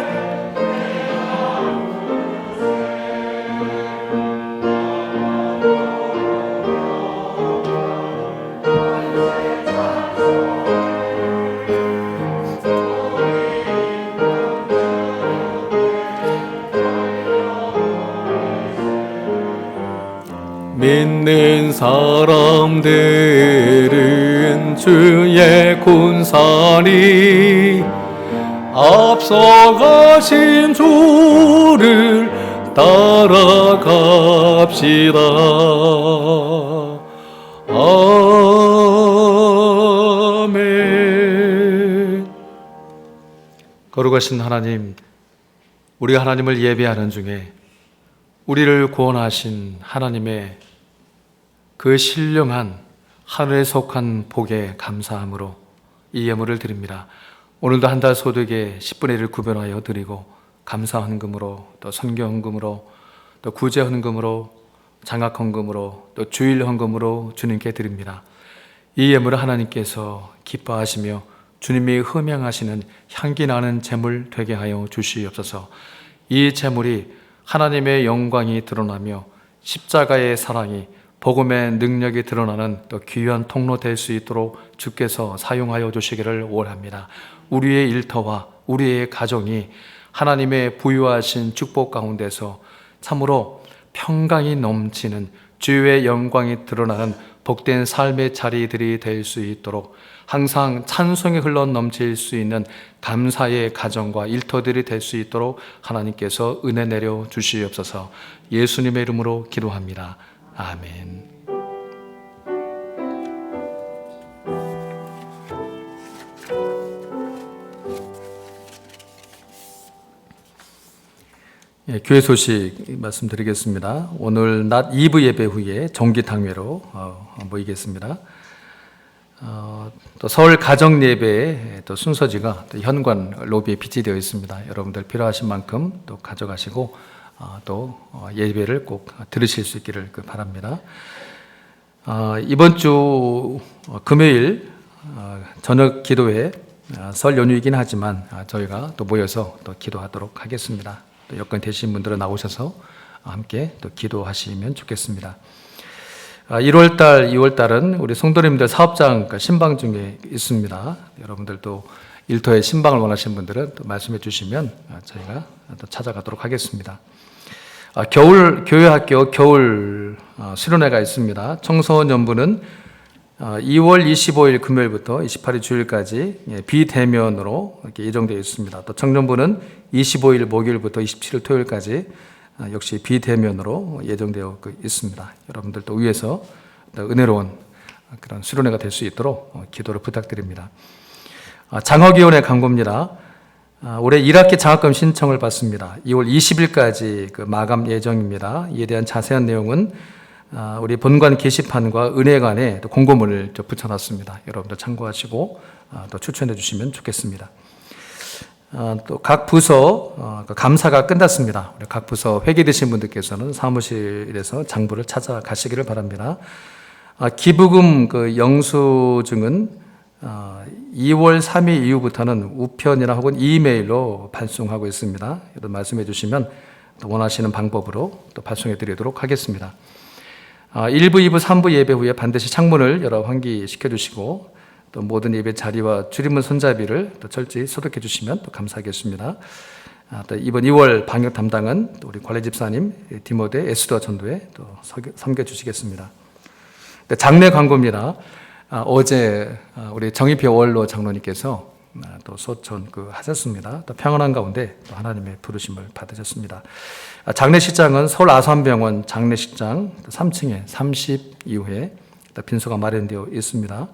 믿는 사람들은 주의 군사니 앞서가신 주를 따라갑시다. 아멘. 거룩하신 하나님, 우리가 하나님을 예배하는 중에 우리를 구원하신 하나님의 그 신령한 하늘에 속한 복에 감사함으로 이 예물을 드립니다. 오늘도 한 달 소득의 10분의 1을 구별하여 드리고 감사 헌금으로 또 선교 헌금으로 또 구제 헌금으로 장학 헌금으로 또 주일 헌금으로 주님께 드립니다. 이 예물을 하나님께서 기뻐하시며 주님이 흠양하시는 향기 나는 제물 되게 하여 주시옵소서. 이 제물이 하나님의 영광이 드러나며 십자가의 사랑이 복음의 능력이 드러나는 또 귀한 통로 될 수 있도록 주께서 사용하여 주시기를 원합니다. 우리의 일터와 우리의 가정이 하나님의 부유하신 축복 가운데서 참으로 평강이 넘치는 주의 영광이 드러나는 복된 삶의 자리들이 될 수 있도록 항상 찬송이 흘러 넘칠 수 있는 감사의 가정과 일터들이 될 수 있도록 하나님께서 은혜 내려 주시옵소서. 예수님의 이름으로 기도합니다. 아멘. 예, 교회 소식 말씀드리겠습니다. 오늘 낮 2부 예배 후에 정기당회로 모이겠습니다. 또 서울 가정 예배 또 순서지가 또 현관 로비에 비치되어 있습니다. 여러분들 필요하신 만큼 또 가져가시고 또 예배를 꼭 들으실 수 있기를 바랍니다. 이번 주 금요일 저녁 기도회 설 연휴이긴 하지만 저희가 또 모여서 또 기도하도록 하겠습니다. 또 여건 되신 분들은 나오셔서 함께 또 기도하시면 좋겠습니다. 1월달, 2월달은 우리 성도님들 사업장 신방 중에 있습니다. 여러분들도 일터에 신방을 원하시는 분들은 또 말씀해 주시면 저희가 또 찾아가도록 하겠습니다. 교회학교 겨울 수련회가 있습니다. 청소년부는 2월 25일 금요일부터 28일 주일까지 비대면으로 이렇게 예정되어 있습니다. 또 청년부는 25일 목요일부터 27일 토요일까지 역시 비대면으로 예정되어 있습니다. 여러분들 또 위에서 은혜로운 그런 수련회가 될 수 있도록 기도를 부탁드립니다. 장학위원회 광고입니다. 올해 1학기 장학금 신청을 받습니다. 2월 20일까지 마감 예정입니다. 이에 대한 자세한 내용은 우리 본관 게시판과 은혜관에 공고문을 붙여놨습니다. 여러분들 참고하시고 또 추천해 주시면 좋겠습니다. 또 각 부서 감사가 끝났습니다. 우리 각 부서 회계되신 분들께서는 사무실에서 장부를 찾아가시기를 바랍니다. 기부금 영수증은 2월 3일 이후부터는 우편이나 혹은 이메일로 발송하고 있습니다. 여러분 말씀해 주시면 또 원하시는 방법으로 또 발송해 드리도록 하겠습니다. 1부, 2부, 3부 예배 후에 반드시 창문을 열어 환기시켜 주시고 또 모든 예배 자리와 줄임문 손잡이를 또 철저히 소독해 주시면 또 감사하겠습니다. 또 이번 2월 방역 담당은 또 우리 관례 집사님 디모데 에스더 전도에 또 섬겨 주시겠습니다. 장례 광고입니다. 어제 우리 정의표 원로 장로님께서 또 소천 하셨습니다. 또 평안한 가운데 또 하나님의 부르심을 받으셨습니다. 장례식장은 서울 아산병원 장례식장 3층에 32호에 빈소가 마련되어 있습니다.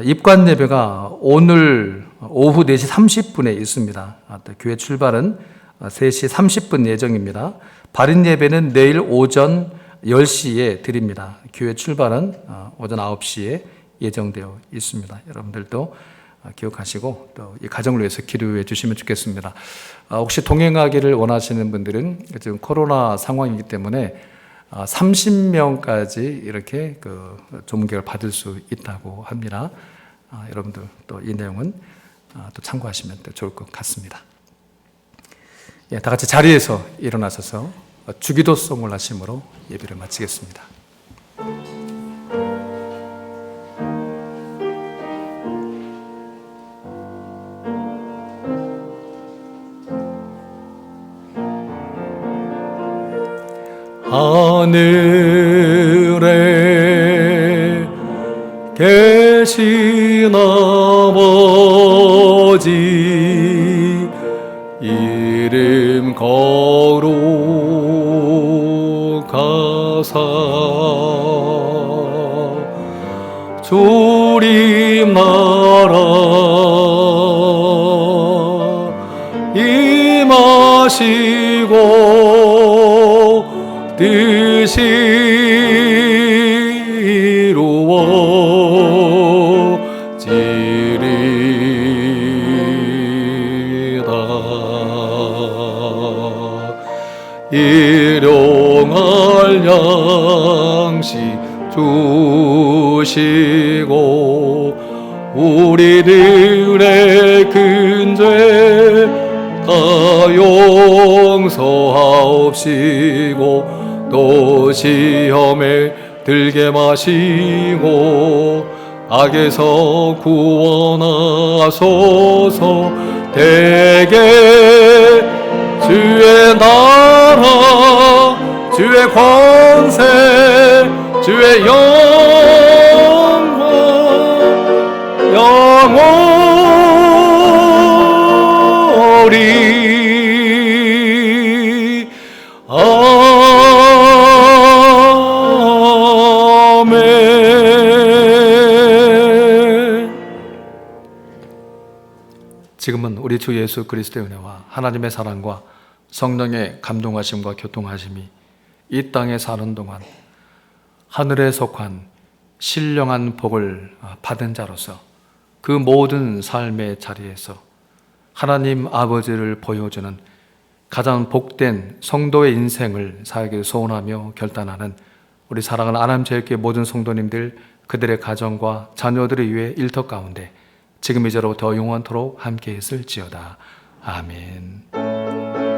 입관 예배가 오늘 오후 4시 30분에 있습니다. 교회 출발은 3시 30분 예정입니다. 발인 예배는 내일 오전 10시에 드립니다. 교회 출발은 오전 9시에 예정되어 있습니다. 여러분들도 기억하시고 또 이 가정을 위해서 기도해 주시면 좋겠습니다. 혹시 동행하기를 원하시는 분들은 지금 코로나 상황이기 때문에 30명까지 이렇게 조문객을 받을 수 있다고 합니다. 여러분들 또 이 내용은 또 참고하시면 또 좋을 것 같습니다. 예, 다 같이 자리에서 일어나셔서 주기도송을 하심으로 예배를 마치겠습니다. 하늘에 계신 아버지 이름 거룩하사 주님 나라 임하시고 뜻이 이루어지리다. 일용할 양식 주시고 우리들의 근죄 다 용서하옵시고 또 시험에 들게 마시고 악에서 구원하소서. 대개 주의 나라 주의 권세 주의 영광 영원히 지금은 우리 주 예수 그리스도의 은혜와 하나님의 사랑과 성령의 감동하심과 교통하심이 이 땅에 사는 동안 하늘에 속한 신령한 복을 받은 자로서 그 모든 삶의 자리에서 하나님 아버지를 보여주는 가장 복된 성도의 인생을 살기를 소원하며 결단하는 우리 사랑하는 아남제일교회 모든 성도님들 그들의 가정과 자녀들을 위해 일터 가운데 지금 이제로부터 영원토록 함께 있을지어다. 아멘.